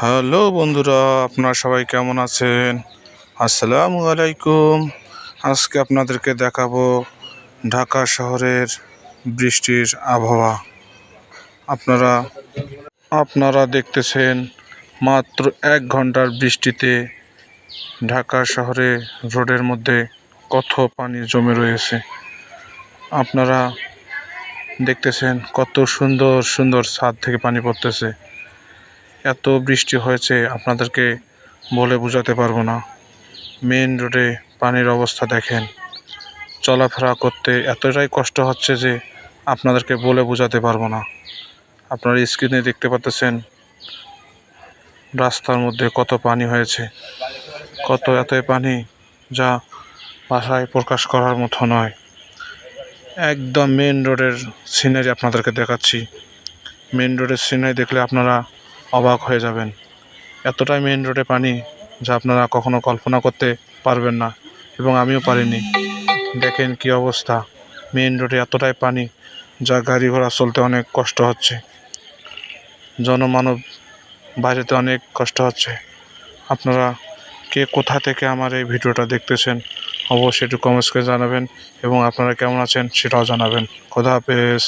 Hello বন্ধুরা, আপনারা সবাই কেমন আছেন? আসসালামু আলাইকুম। আজকে আপনাদেরকে দেখাবো ঢাকা শহরের বৃষ্টির আবহাওয়া। আপনারা আপনারা দেখতেছেন মাত্র 1 ঘন্টার বৃষ্টিতে ঢাকা শহরে রোডের মধ্যে কত পানি জমে রয়েছে। আপনারা দেখতেছেন কত সুন্দর সুন্দর ছাদ থেকে পানি পড়তেছে। এত বৃষ্টি হয়েছে আপনাদেরকে বলে বোঝাতে পারবো না। মেইন রোডে পানির অবস্থা দেখেন, চলাফেরা করতে এতটাই কষ্ট হচ্ছে যে আপনাদেরকে বলে বোঝাতে পারবো না। আপনারা স্ক্রিনে দেখতে পাচ্ছেন রাস্তার মধ্যে কত পানি হয়েছে, এতই পানি যা ভাষায় প্রকাশ করার মতো নয়। একদম মেইন রোডের সিনারি আপনাদেরকে দেখাচ্ছি। মেইন রোডের সিনারি দেখলে আপনারা অবাক হয়ে যাবেন। এতটাই মেইন রোডে পানি যা আপনারা কখনো কল্পনা করতে পারবেন না, এবং আমিও পারিনি। দেখেন কি অবস্থা, মেইন রোডে এতটাই পানি যা গাড়ি ঘোড়া চলতে অনেক কষ্ট হচ্ছে, জনমানব বাইরেতে অনেক কষ্ট হচ্ছে। আপনারা কে কোথা থেকে আমার এই ভিডিওটা দেখতেছেন অবশ্যই একটু কমেন্টস করে জানাবেন, এবং আপনারা কেমন আছেন সেটাও জানাবেন। খোদা হাফেজ।